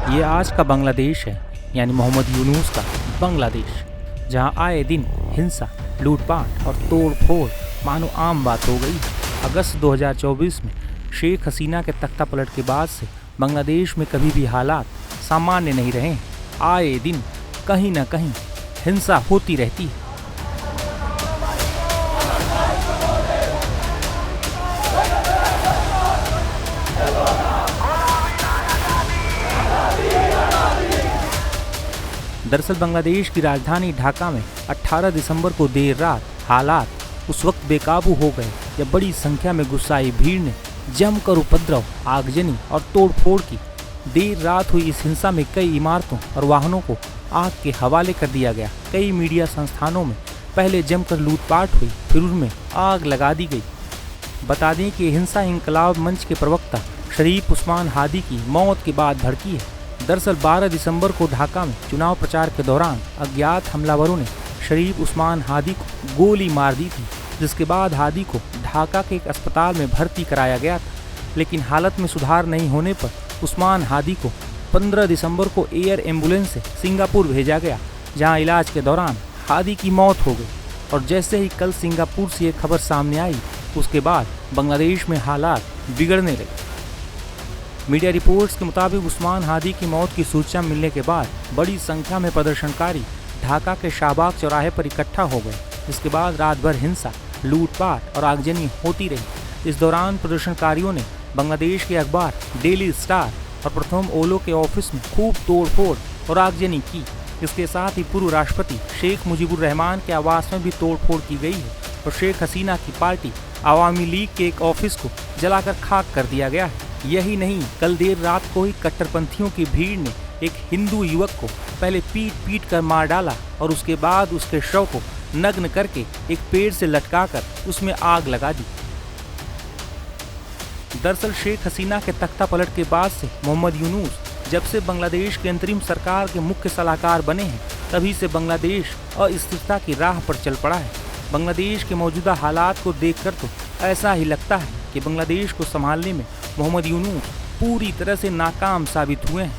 ये आज का बांग्लादेश है, यानी मोहम्मद यूनुस का बांग्लादेश, जहां आए दिन हिंसा, लूटपाट और तोड़-फोड़ मानो आम बात हो गई। अगस्त 2024 में शेख हसीना के तख्ता पलट के बाद से बांग्लादेश में कभी भी हालात सामान्य नहीं रहे। आए दिन कहीं न कहीं हिंसा होती रहती है। दरअसल बांग्लादेश की राजधानी ढाका में 18 दिसंबर को देर रात हालात उस वक्त बेकाबू हो गए जब बड़ी संख्या में गुस्साई भीड़ ने जमकर उपद्रव, आगजनी और तोड़फोड़ की। देर रात हुई इस हिंसा में कई इमारतों और वाहनों को आग के हवाले कर दिया गया। कई मीडिया संस्थानों में पहले जमकर लूटपाट हुई, फिर उनमें आग लगा दी गई। बता दें कि हिंसा इंकलाब मंच के प्रवक्ता शरीफ उस्मान हादी की मौत के बाद भड़की है। दरअसल 12 दिसंबर को ढाका में चुनाव प्रचार के दौरान अज्ञात हमलावरों ने शरीफ उस्मान हादी को गोली मार दी थी, जिसके बाद हादी को ढाका के एक अस्पताल में भर्ती कराया गया था। लेकिन हालत में सुधार नहीं होने पर उस्मान हादी को 15 दिसंबर को एयर एम्बुलेंस से सिंगापुर भेजा गया, जहां इलाज के दौरान हादी की मौत हो गई। और जैसे ही कल सिंगापुर से ये खबर सामने आई, उसके बाद बांग्लादेश में हालात बिगड़ने लगे। मीडिया रिपोर्ट्स के मुताबिक उस्मान हादी की मौत की सूचना मिलने के बाद बड़ी संख्या में प्रदर्शनकारी ढाका के शाहबाग चौराहे पर इकट्ठा हो गए। इसके बाद रात भर हिंसा, लूटपाट और आगजनी होती रही। इस दौरान प्रदर्शनकारियों ने बांग्लादेश के अखबार डेली स्टार और प्रथम ओलो के ऑफिस में खूब तोड़फोड़ और आगजनी की। इसके साथ ही पूर्व राष्ट्रपति शेख मुजीबुर रहमान के आवास में भी तोड़फोड़ की गई है और शेख हसीना की पार्टी आवामी लीग के एक ऑफिस को जलाकर खाक कर दिया गया है। यही नहीं, कल देर रात को ही कट्टरपंथियों की भीड़ ने एक हिंदू युवक को पहले पीट पीट कर मार डाला और उसके बाद उसके शव को नग्न करके एक पेड़ से लटकाकर उसमें आग लगा दी। दरअसल शेख हसीना के तख्ता पलट के बाद से मोहम्मद यूनुस जब से बांग्लादेश के अंतरिम सरकार के मुख्य सलाहकार बने हैं, तभी से बांग्लादेश अस्थिरता की राह पर चल पड़ा है। बांग्लादेश के मौजूदा हालात को देखकर तो ऐसा ही लगता है कि बांग्लादेश को संभालने में मोहम्मद यूनुस पूरी तरह से नाकाम साबित हुए हैं।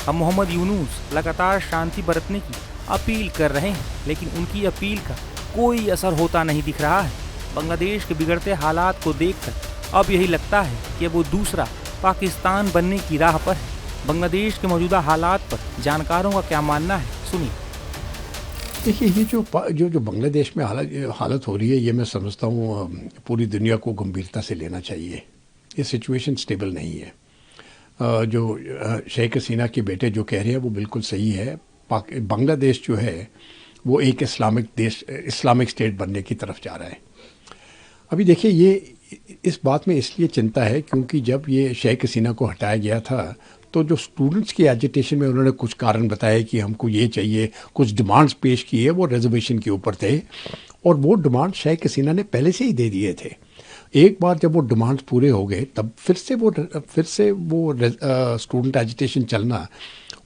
अब मोहम्मद यूनुस लगातार शांति बरतने की अपील कर रहे हैं, लेकिन उनकी अपील का कोई असर होता नहीं दिख रहा है। बांग्लादेश के बिगड़ते हालात को देखकर अब यही लगता है कि वो दूसरा पाकिस्तान बनने की राह पर है। बांग्लादेश के मौजूदा हालात पर जानकारों का क्या मानना है, सुनिए। देखिए, ये जो बांग्लादेश में हालत हो रही है, ये मैं समझता हूँ पूरी दुनिया को गंभीरता से लेना चाहिए। ये सिचुएशन स्टेबल नहीं है। जो शेख हसीना के बेटे जो कह रहे हैं वो बिल्कुल सही है। बांग्लादेश जो है वो एक इस्लामिक स्टेट बनने की तरफ जा रहा है। अभी देखिए, ये इस बात में इसलिए चिंता है क्योंकि जब ये शेख हसीना को हटाया गया था तो जो स्टूडेंट्स की एजिटेशन में उन्होंने कुछ कारण बताए कि हमको ये चाहिए, कुछ डिमांड्स पेश किए, वो रिजर्वेशन के ऊपर थे और वो डिमांड शेख हसीना ने पहले से ही दे दिए थे। एक बार जब वो डिमांड्स पूरे हो गए तब फिर से वो स्टूडेंट एजिटेशन चलना,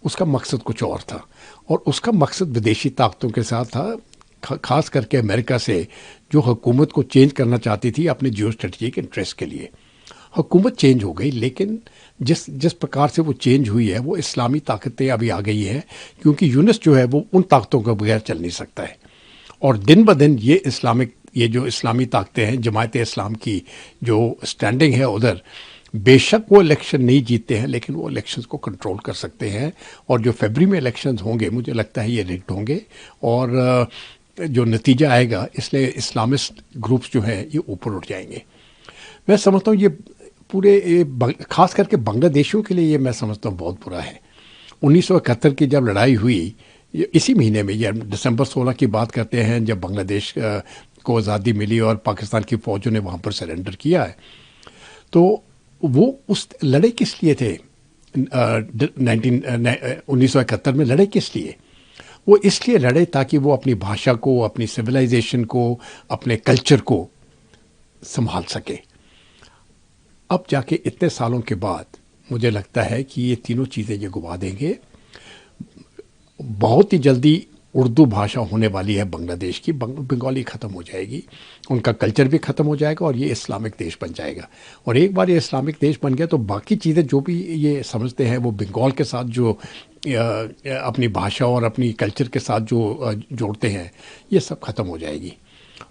उसका मकसद कुछ और था और उसका मकसद विदेशी ताकतों के साथ था, खास करके अमेरिका से, जो हुकूमत को चेंज करना चाहती थी अपने जियो स्ट्रेटजिक इंटरेस्ट के लिए। हुकूमत चेंज हो गई, लेकिन जिस प्रकार से वो चेंज हुई है वो इस्लामी ताकतें अभी आ गई हैं, क्योंकि यूनुस जो है वो उन ताकतों के बगैर चल नहीं सकता है। और दिन ब दिन ये जो इस्लामी ताकतें हैं, जमायत इस्लाम की जो स्टैंडिंग है उधर, बेशक वो इलेक्शन नहीं जीतते हैं लेकिन वो इलेक्शंस को कंट्रोल कर सकते हैं। और जो फरवरी में इलेक्शंस होंगे, मुझे लगता है ये रिग्ड होंगे और जो नतीजा आएगा, इसलिए इस्लामिस्ट ग्रुप्स जो हैं ये ऊपर उठ जाएंगे। मैं समझता हूँ ये खास करके बांग्लादेशियों के लिए ये मैं समझता हूँ बहुत बुरा है। 1971 की जब लड़ाई हुई, इसी महीने में, या दिसंबर 16 की बात करते हैं, जब बांग्लादेश को आज़ादी मिली और पाकिस्तान की फ़ौजों ने वहाँ पर सरेंडर किया है, तो वो उस लड़े किस लिए थे? 1971 में लड़े किस लिए? वो इसलिए लड़े ताकि वो अपनी भाषा को, अपनी सिविलाइजेशन को, अपने कल्चर को संभाल सके। अब जाके इतने सालों के बाद मुझे लगता है कि ये तीनों चीज़ें ये गुवा देंगे। बहुत ही जल्दी उर्दू भाषा होने वाली है बांग्लादेश की, बंगाली ख़त्म हो जाएगी, उनका कल्चर भी ख़त्म हो जाएगा और ये इस्लामिक देश बन जाएगा। और एक बार ये इस्लामिक देश बन गया तो बाकी चीज़ें जो भी ये समझते हैं वो बंगाल के साथ जो अपनी भाषा और अपनी कल्चर के साथ जो जोड़ते हैं, ये सब ख़त्म हो जाएगी।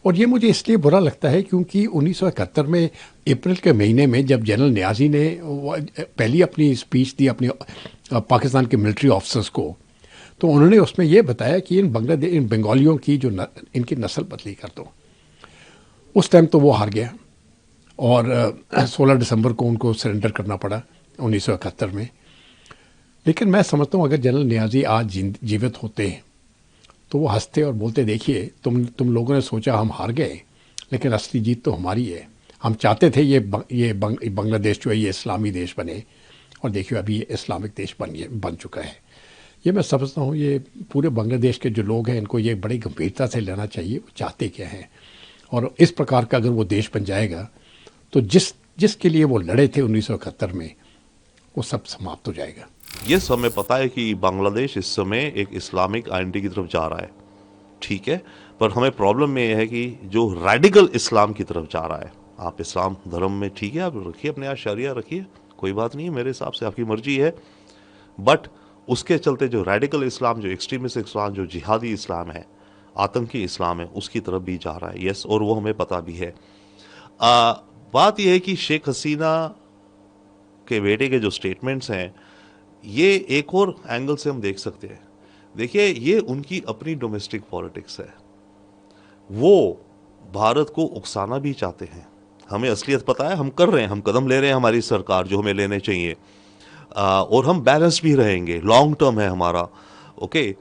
और ये मुझे इसलिए बुरा लगता है क्योंकि 1971 में अप्रैल के महीने में जब जनरल न्याजी ने पहली अपनी स्पीच दी अपने पाकिस्तान के मिलिट्री ऑफिसर्स को, तो उन्होंने उसमें ये बताया कि इन बंगालियों की जो इनकी नस्ल बदली कर दो। उस टाइम तो वो हार गया और 16 दिसंबर को उनको सरेंडर करना पड़ा 1971 में। लेकिन मैं समझता हूँ अगर जनरल न्याजी आज जीवित होते हैं तो वो हंसते और बोलते, देखिए तुम लोगों ने सोचा हम हार गए, लेकिन असली जीत तो हमारी है। हम चाहते थे ये बांग्लादेश जो है ये इस्लामी देश बने, और देखिए अभी ये इस्लामिक देश बन चुका है। ये मैं समझता हूँ ये पूरे बांग्लादेश के जो लोग हैं इनको ये बड़ी गंभीरता से लेना चाहिए, वो चाहते क्या हैं। और इस प्रकार का अगर वो देश बन जाएगा तो जिसके लिए वो लड़े थे 1971 में, वो सब समाप्त हो जाएगा। ये हमें पता है कि बांग्लादेश इस समय एक इस्लामिक आइडेंटिटी की तरफ जा रहा है, ठीक है, पर हमें प्रॉब्लम में यह है कि जो रेडिकल इस्लाम की तरफ जा रहा है, आप इस्लाम धर्म में ठीक है, आप रखिए अपने यहाँ शरिया रखिए, कोई बात नहीं है, मेरे हिसाब से आपकी मर्जी है, बट उसके चलते जो रेडिकल इस्लाम, जो एक्सट्रीमिस्ट इस्लाम, जो जिहादी इस्लाम है, आतंकी इस्लाम है, उसकी तरफ भी जा रहा है। यस, और वो हमें पता भी है। बात यह है कि शेख हसीना के बेटे के जो स्टेटमेंट्स हैं, ये एक और एंगल से हम देख सकते हैं। देखिए, ये उनकी अपनी डोमेस्टिक पॉलिटिक्स है, वो भारत को उकसाना भी चाहते हैं। हमें असलियत पता है, हम कर रहे हैं, हम कदम ले रहे हैं, हमारी सरकार जो हमें लेने चाहिए, और हम बैलेंस भी रहेंगे, लॉन्ग टर्म है हमारा, ओके।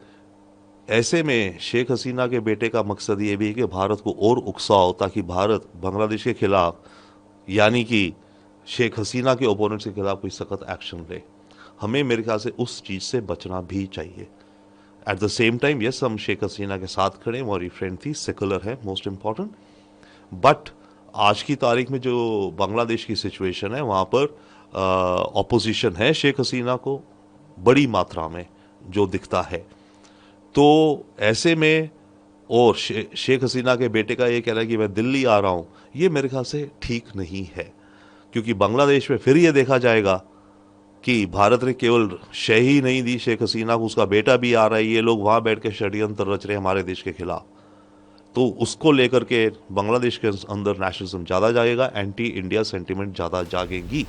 ऐसे में शेख हसीना के बेटे का मकसद ये भी है कि भारत को और उकसाओ, ताकि भारत बांग्लादेश के खिलाफ, यानी कि शेख हसीना के ओपोनेंट्स के खिलाफ कोई सख्त एक्शन ले। हमें मेरे ख्याल से उस चीज़ से बचना भी चाहिए। At the same time yes, हम शेख हसीना के साथ खड़े, हमारी फ्रेंड थी, सेकुलर है, मोस्ट इम्पॉर्टेंट, बट आज की तारीख में जो बांग्लादेश की सिचुएशन है, वहाँ पर ऑपोजिशन है शेख हसीना को बड़ी मात्रा में जो दिखता है। तो ऐसे में और शेख हसीना के बेटे का ये कहना है कि मैं दिल्ली आ रहा हूँ, ये मेरे ख्याल से ठीक नहीं है, क्योंकि बांग्लादेश में फिर ये देखा जाएगा कि भारत ने केवल शह ही नहीं दी शेख हसीना को, उसका बेटा भी आ रहा है, ये लोग वहाँ बैठ के षड्यंत्र रच रहे हैं हमारे देश के खिलाफ। तो उसको लेकर के बांग्लादेश के अंदर नेशनलिज्म ज़्यादा जागेगा, एंटी इंडिया सेंटिमेंट ज़्यादा जागेगी।